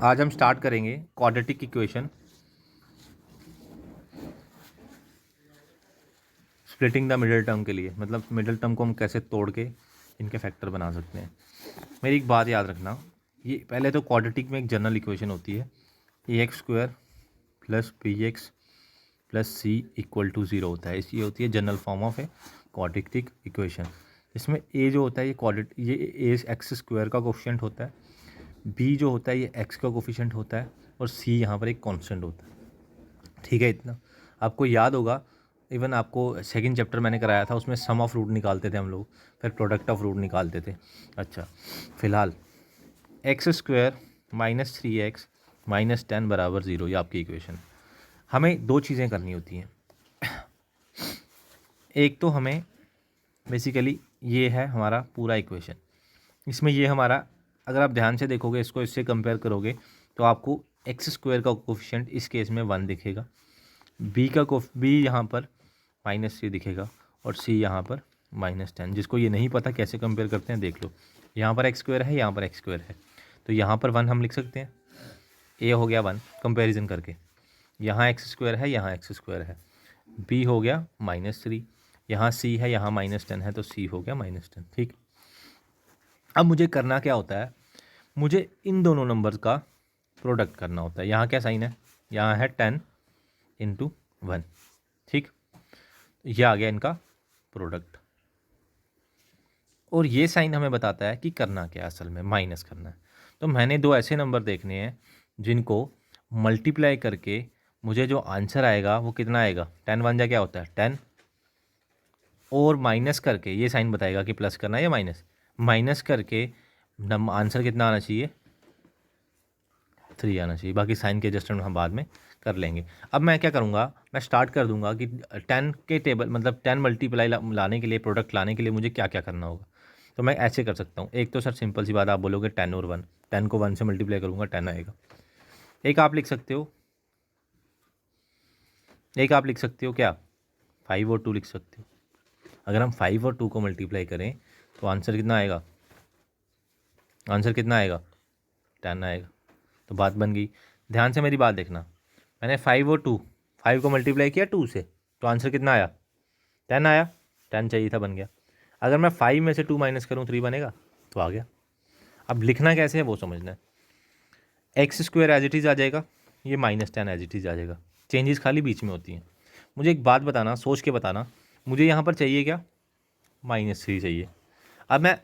आज हम स्टार्ट करेंगे quadratic equation, splitting the middle term के लिए, मतलब मिडिल टर्म को हम कैसे तोड़ के इनके फैक्टर बना सकते हैं। मेरी एक बात याद रखना, ये पहले तो क्वाड्रेटिक में एक जनरल इक्वेशन होती है, A x square plus B x plus C equal to zero होता है। ये होती है general form of a quadratic equation. इसमें ए जो होता है ये ए एक्स स्क्वायर का कोफिशिएंट होता है, बी जो होता है ये एक्स का कोफिशिएंट होता है, और सी यहाँ पर एक कांस्टेंट होता है। ठीक है, इतना आपको याद होगा। इवन आपको सेकंड चैप्टर मैंने कराया था, उसमें सम ऑफ रूट निकालते थे हम लोग, फिर प्रोडक्ट ऑफ रूट निकालते थे। अच्छा, फिलहाल x square minus 3x minus 10 बराबर ज़ीरो, ये आपकी इक्वेशन। हमें दो चीज़ें करनी होती हैं। एक तो हमें बेसिकली ये है हमारा पूरा इक्वेशन, इसमें ये हमारा, अगर आप ध्यान से देखोगे इसको, इससे कंपेयर करोगे तो आपको एक्स स्क्वायर का कोफिशिएंट इस केस में 1 दिखेगा, बी यहाँ पर -3 दिखेगा, और सी यहाँ पर -10। जिसको ये नहीं पता कैसे कंपेयर करते हैं देख लो, यहाँ पर एक्स स्क्वायर है, यहाँ पर एक्स स्क्वायर है, तो यहाँ पर 1 हम लिख सकते हैं, ए हो गया 1 कंपेरिजन करके। यहाँ एक्स स्क्वायर है, यहाँ एक्स स्क्वायर है, बी हो गया -3, यहाँ सी है, यहाँ -10 है, तो सी हो गया -10। ठीक, अब मुझे करना क्या होता है, मुझे इन दोनों नंबर्स का प्रोडक्ट करना होता है। यहाँ क्या साइन है, यहाँ है 10 × 1। ठीक, ये आ गया इनका प्रोडक्ट, और ये साइन हमें बताता है कि करना क्या है, असल में माइनस करना है। तो मैंने दो ऐसे नंबर देखने हैं जिनको मल्टीप्लाई करके मुझे जो आंसर आएगा वो कितना आएगा, 10 1 जा क्या होता है 10, और माइनस करके ये साइन बताएगा कि प्लस करना है या माइनस करके आंसर कितना आना चाहिए, 3 आना चाहिए। बाकी साइन के एडजस्टमेंट हम बाद में कर लेंगे। अब मैं क्या करूँगा, मैं स्टार्ट कर दूंगा कि 10 के टेबल, मतलब 10 मल्टीप्लाई लाने के लिए, प्रोडक्ट लाने के लिए मुझे क्या क्या करना होगा। तो मैं ऐसे कर सकता हूँ। एक तो सर सिंपल सी बात, आप बोलोगे 10 और 1, 10 को 1 से मल्टीप्लाई करूँगा 10 आएगा। एक आप लिख सकते हो क्या, 5 और 2 लिख सकते हो। अगर हम 5 और 2 को मल्टीप्लाई करें तो आंसर कितना आएगा, 10 आएगा। तो बात बन गई। ध्यान से मेरी बात देखना, मैंने 5 और 2, 5 को मल्टीप्लाई किया 2 से, तो आंसर कितना आया, 10 आया। 10 चाहिए था, बन गया। अगर मैं 5 में से 2 माइनस करूँ 3 बनेगा, तो आ गया। अब लिखना कैसे है वो समझना है। X square as it is आ जाएगा, ये -10 एज इट इज़ आ जाएगा, चेंजेस खाली बीच में होती हैं। मुझे एक बात बताना, सोच के बताना, मुझे यहाँ पर चाहिए क्या, -3 चाहिए। अब मैं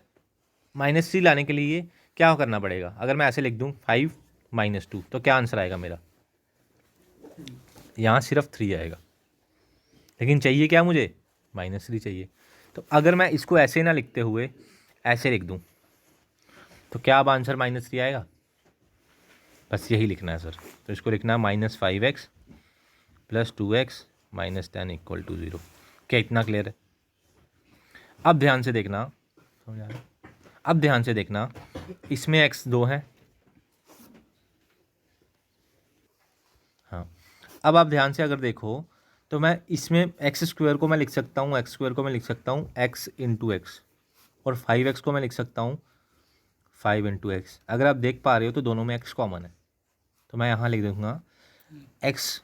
-3 लाने के लिए क्या करना पड़ेगा, अगर मैं ऐसे लिख दूँ 5 - 2, तो क्या आंसर आएगा मेरा, यहाँ सिर्फ 3 आएगा, लेकिन चाहिए क्या मुझे, -3 चाहिए। तो अगर मैं इसको ऐसे ना लिखते हुए ऐसे लिख दूँ तो क्या अब आंसर -3 आएगा, बस यही लिखना है सर। तो इसको लिखना है -5x + 2x - 10 = 0। क्या इतना क्लियर है? अब ध्यान से देखना, इसमें x 2 है। हाँ, अब आप ध्यान से अगर देखो तो मैं इसमें एक्स स्क्वायर को मैं लिख सकता हूँ, x × x, और 5x को मैं लिख सकता हूँ 5 × x। अगर आप देख पा रहे हो तो दोनों में x कॉमन है, तो मैं यहाँ लिख दूँगा x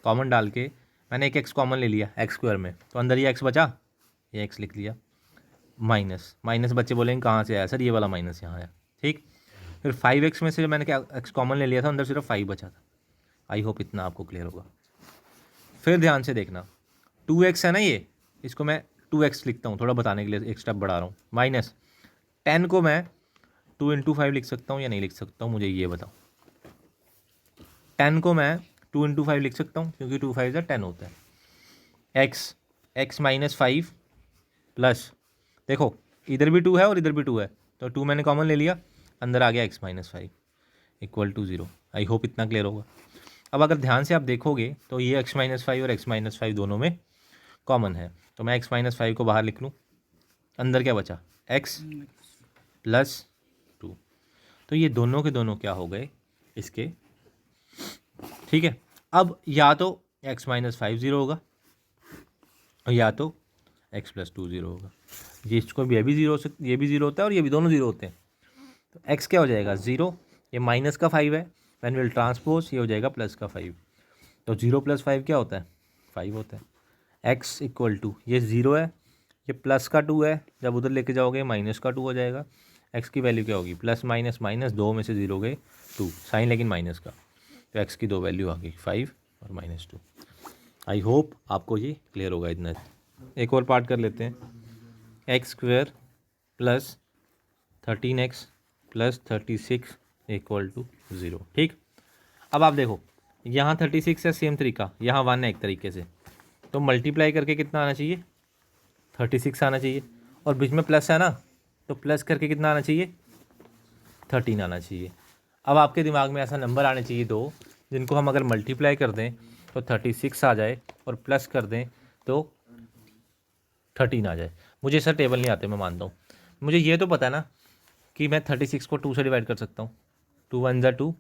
कॉमन डाल के, मैंने एक x कॉमन ले लिया x स्क्वायर में, तो अंदर ये x बचा, ये x लिख लिया, माइनस बच्चे बोलेंगे कहाँ से आया सर, ये वाला माइनस यहाँ आया। ठीक, फिर 5x में से मैंने क्या x कॉमन ले लिया था, अंदर सिर्फ 5 बचा था। आई होप इतना आपको क्लियर होगा। फिर ध्यान से देखना, 2x है ना ये, इसको मैं 2x लिखता हूँ, थोड़ा बताने के लिए एक स्टेप बढ़ा रहा हूँ। -10 को मैं 2 × 5 लिख सकता हूँ या नहीं लिख सकता हूँ, मुझे ये बताओ। 10 को मैं 2 × 5 लिख सकता हूँ, क्योंकि 2 5 10 होता है। x -5 प्लस, देखो इधर भी 2 है और इधर भी 2 है, तो 2 मैंने कॉमन ले लिया, अंदर आ गया x -5 = 0। आई होप इतना क्लियर होगा। अब अगर ध्यान से आप देखोगे तो ये x -5 और x -5 दोनों में कॉमन है, तो मैं x -5 को बाहर लिख लूँ, अंदर क्या बचा, x + 2। तो ये दोनों के दोनों क्या हो गए इसके। ठीक है, अब या तो x -5 0 होगा, और या तो x + 2 0 होगा। ये इसको भी, ये भी 0 होता है और ये भी दोनों 0 होते हैं। तो x क्या हो जाएगा 0, ये माइनस का 5 है, व्हेन विल ट्रांसपोज ये हो जाएगा प्लस का 5। तो 0 + 5 क्या होता है? 5 होता है। x इक्वल टू ये 0 है, ये प्लस का 2 है, जब उधर लेके जाओगे माइनस का 2 हो जाएगा। x की वैल्यू क्या होगी? प्लस माइनस माइनस, 2 में से 0 गए 2, साइन लेकिन माइनस का, तो x की 2 वैल्यू आ गई 5 और -2। आई होप आपको ये क्लियर होगा इतना। एक और पार्ट कर लेते हैं। x² + 13x + 36 = 0। ठीक, अब आप देखो यहाँ 36 है सेम तरीका, यहाँ 1 है एक तरीके से, तो मल्टीप्लाई करके कितना आना चाहिए? 36 आना चाहिए, और बीच में प्लस है ना, तो प्लस करके कितना आना चाहिए? 13 आना चाहिए। अब आपके दिमाग में ऐसा नंबर आने चाहिए दो, जिनको हम अगर मल्टीप्लाई कर दें तो 36 आ जाए, और प्लस कर दें तो 13 आ जाए। मुझे सर टेबल नहीं आते, मैं मानता हूँ। मुझे ये तो पता है ना कि मैं 36 को 2 से डिवाइड कर सकता हूँ। 2 × 1 = 2,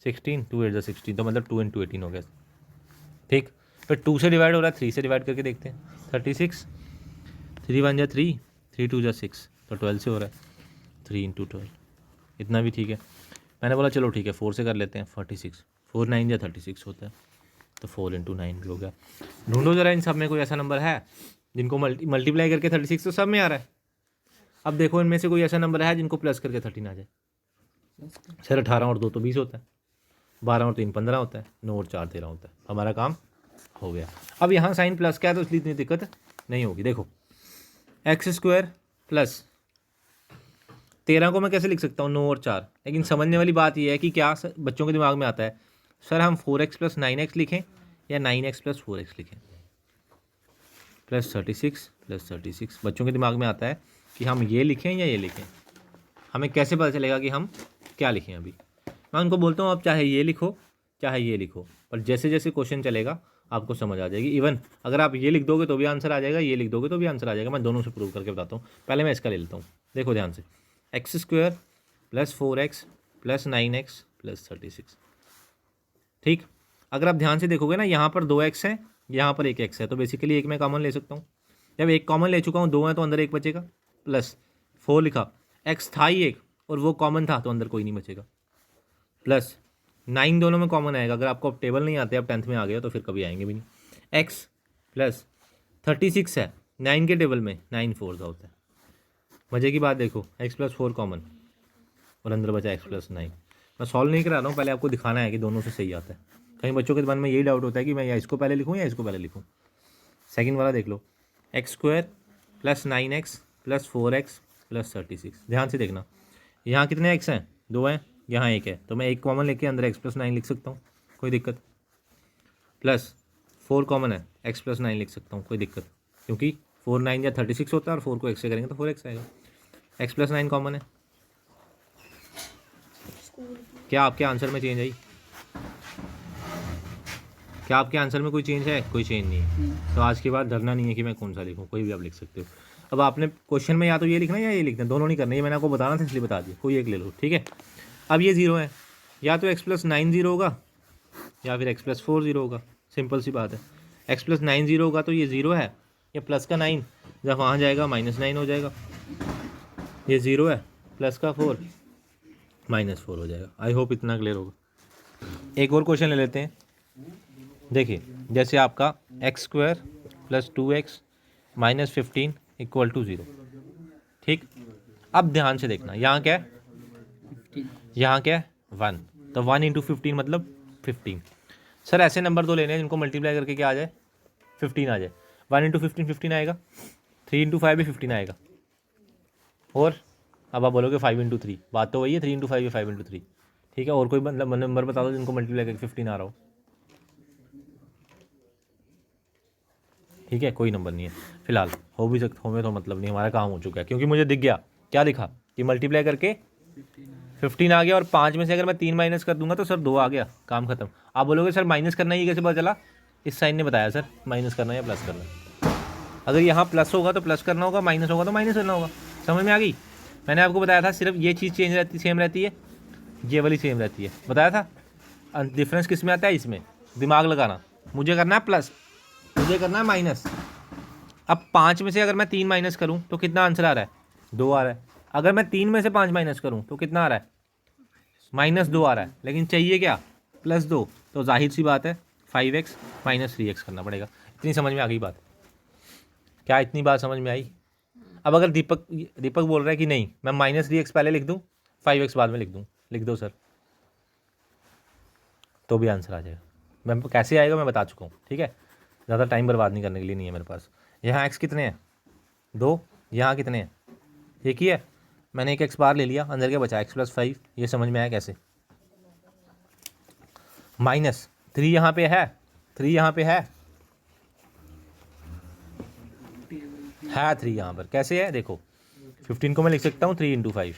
16, 2 × 8 = 16, तो मतलब 2 × 18 हो गया। ठीक, फिर 2 से डिवाइड हो रहा है, 3 से डिवाइड करके देखते हैं। 36, 3 × 1 = 3, 3 × 2 = 6, तो 12 से हो रहा है। 3 × 12, इतना भी ठीक है। मैंने बोला चलो ठीक है 4 से कर लेते हैं। 46, 4 × 9 = 36 होता है, तो 4 × 9 भी हो गया। ढूंढो ज़रा इन सब में कोई ऐसा नंबर है जिनको मल्टीप्लाई करके 36 तो सब में आ रहा है। अब देखो इनमें से कोई ऐसा नंबर है जिनको प्लस करके 13 आ जाए। सर 18 और 2 तो 20 होता है, 12 और 3 15 होता है, 9 और 4 13 होता है। हमारा काम हो गया। अब यहाँ साइन प्लस का है तो इसलिए इतनी दिक्कत नहीं होगी। देखो x² + 13 को मैं कैसे लिख सकता हूँ? 9 और 4। लेकिन समझने वाली बात यह है कि क्या बच्चों के दिमाग में आता है, सर हम 4x + 9x लिखें या 9x + 4x लिखें? +36 + 36 बच्चों के दिमाग में आता है कि हम ये लिखें या ये लिखें। हमें कैसे पता चलेगा कि हम क्या लिखें? अभी मैं उनको बोलता हूँ आप चाहे ये लिखो चाहे ये लिखो, पर जैसे जैसे क्वेश्चन चलेगा आपको समझ आ जाएगी। इवन अगर आप ये लिख दोगे तो भी आंसर आ जाएगा, ये लिख दोगे तो भी आंसर आ जाएगा। मैं दोनों से प्रूव करके बताता हूँ। पहले मैं इसका ले लेता हूँ, देखो ध्यान से। x² + 4x + 9x + 36। ठीक, अगर आप ध्यान से देखोगे ना, यहाँ पर 2x है, यहाँ पर 1x है, तो बेसिकली एक मैं कॉमन ले सकता हूँ। जब एक कॉमन ले चुका हूँ, 2 है तो अंदर 1 बचेगा, प्लस 4 लिखा, x था ही एक और वो कॉमन था तो अंदर कोई नहीं बचेगा, प्लस 9 दोनों में कॉमन आएगा। अगर आपको अब टेबल नहीं आते, आप 10th में आ गए हो तो फिर कभी आएंगे भी नहीं। x + 36 है, 9 के टेबल में 9 4 का होता है। मज़े की बात देखो, x + 4 कॉमन और अंदर बचा x + 9। मैं सॉल्व नहीं करा रहा हूँ, पहले आपको दिखाना है कि दोनों से सही आता है। कई बच्चों के मन में यही डाउट होता है कि मैं या इसको पहले लिखूँ या इसको पहले लिखूँ। सेकंड वाला देख लो, x² + 9x + 4x + 36। ध्यान से देखना, यहाँ कितने x हैं? 2 हैं, यहाँ 1 है, तो मैं एक कॉमन लेके अंदर x + 9 लिख सकता हूँ, कोई दिक्कत। प्लस 4 कॉमन है, x + 9 लिख सकता हूँ, कोई दिक्कत, क्योंकि 4 × 9 = 36 होता है और 4 को x से करेंगे तो 4x आएगा। x + 9 कॉमन है। क्या आपके आंसर में चेंज आई? क्या आपके आंसर में कोई चेंज है? कोई चेंज नहीं है। तो आज के बाद डरना नहीं है कि मैं कौन सा लिखूँ, कोई भी आप लिख सकते हो। अब आपने क्वेश्चन में या तो ये लिखना है या ये लिखना है, दोनों नहीं करना। ये मैंने आपको बताना था इसलिए बता दिया, कोई एक ले लो, ठीक है। अब ये 0 है, या तो x + 9 0 होगा या फिर x + 4 0 होगा। सिंपल सी बात है। x + 9 0 होगा तो ये 0 है, ये प्लस का 9 जब वहाँ जाएगा -9 हो जाएगा। ये 0 है, प्लस का 4 -4 हो जाएगा। आई होप इतना क्लियर होगा। एक और क्वेश्चन ले लेते हैं। देखिए जैसे आपका x² + 2x - 15 = 0। ठीक, अब ध्यान से देखना, यहाँ क्या है? यहाँ क्या है? 1, तो 1 × 15 मतलब 15। सर ऐसे नंबर तो लेने हैं जिनको मल्टीप्लाई करके क्या आ जाए? 15 आ जाए। 1 × 15 15 आएगा, 3 × 5 भी 15 आएगा, और अब आप बोलोगे 5 × 3, बात तो वही है, 3 × 5 5 × 3। ठीक है, और कोई मतलब नंबर बता दो जिनको मल्टीप्लाई करके 15 आ रहा हो। ठीक है, कोई नंबर नहीं है फिलहाल, हो भी सकता, हो में तो मतलब नहीं, हमारा काम हो चुका है, क्योंकि मुझे दिख गया, क्या दिखा कि मल्टीप्लाई करके 15 आ गया, और 5 में से अगर मैं 3 माइनस कर दूंगा तो सर 2 आ गया, काम खत्म। आप बोलोगे सर माइनस करना ही कैसे पता चला? इस साइन ने बताया सर माइनस करना या प्लस करना। अगर यहाँ प्लस होगा तो प्लस करना होगा, माइनस होगा तो माइनस करना होगा। समझ में आ गई? मैंने आपको बताया था सिर्फ ये चीज़ चेंज रहती, सेम रहती है, ये वाली सेम रहती है, बताया था। डिफरेंस किस में आता है? इसमें दिमाग लगाना। मुझे करना है प्लस, मुझे करना है माइनस। अब 5 में से अगर मैं 3 माइनस करूं तो कितना आंसर आ रहा है? 2 आ रहा है। अगर मैं 3 में से 5 माइनस करूं तो कितना आ रहा है? -2 आ रहा है, लेकिन चाहिए क्या, +2, तो जाहिर सी बात है 5x - 3x करना पड़ेगा। इतनी समझ में आ गई बात? क्या इतनी बात समझ में आई? अब अगर दीपक बोल रहा है कि नहीं मैं -3x पहले लिख दूँ 5x बाद में लिख दूँ, लिख दो सर, तो भी आंसर आ जाएगा। मैं कैसे आएगा मैं बता चुका हूँ, ठीक है, ज़्यादा टाइम बर्बाद नहीं करने के लिए नहीं है मेरे पास। यहाँ x कितने हैं, 2, यहाँ कितने हैं, एक ही है, मैंने एक x बार ले लिया, अंदर क्या बचा x+5, ये समझ में आया कैसे। -3 यहाँ पे है, 3 यहाँ पे है 3 यहाँ पर, कैसे है देखो, 15 को मैं लिख सकता हूँ 3 × 5,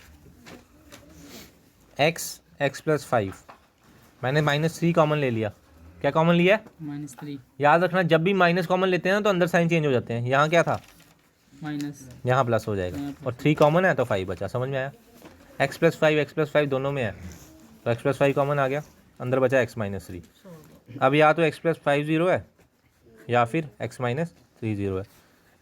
x+5, मैंने -3 कॉमन ले लिया, क्या कॉमन लिया है, -3। याद रखना जब भी माइनस कॉमन लेते हैं ना तो अंदर साइन चेंज हो जाते हैं, यहाँ क्या था माइनस, यहाँ प्लस हो जाएगा, और 3 कॉमन है तो 5 बचा, समझ में आया। x+5 दोनों में है, तो x+5 कॉमन आ गया, अंदर बचा x - 3। अब या तो x+5 0 है या फिर x - 3 0 है।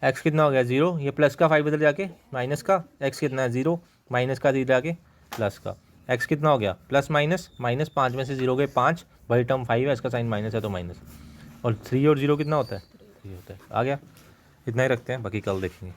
x कितना हो गया 0, ये प्लस का 5 बदल जाके माइनस का, x कितना है 0, माइनस का 3 जाके प्लस का, x कितना हो गया प्लस माइनस, -5 में से 0 गए 5, बड़ी टर्म 5 है, इसका साइन माइनस है तो माइनस, और 3 और 0 कितना होता है 3 होता है। आ गया, इतना ही रखते हैं, बाकी कल देखेंगे।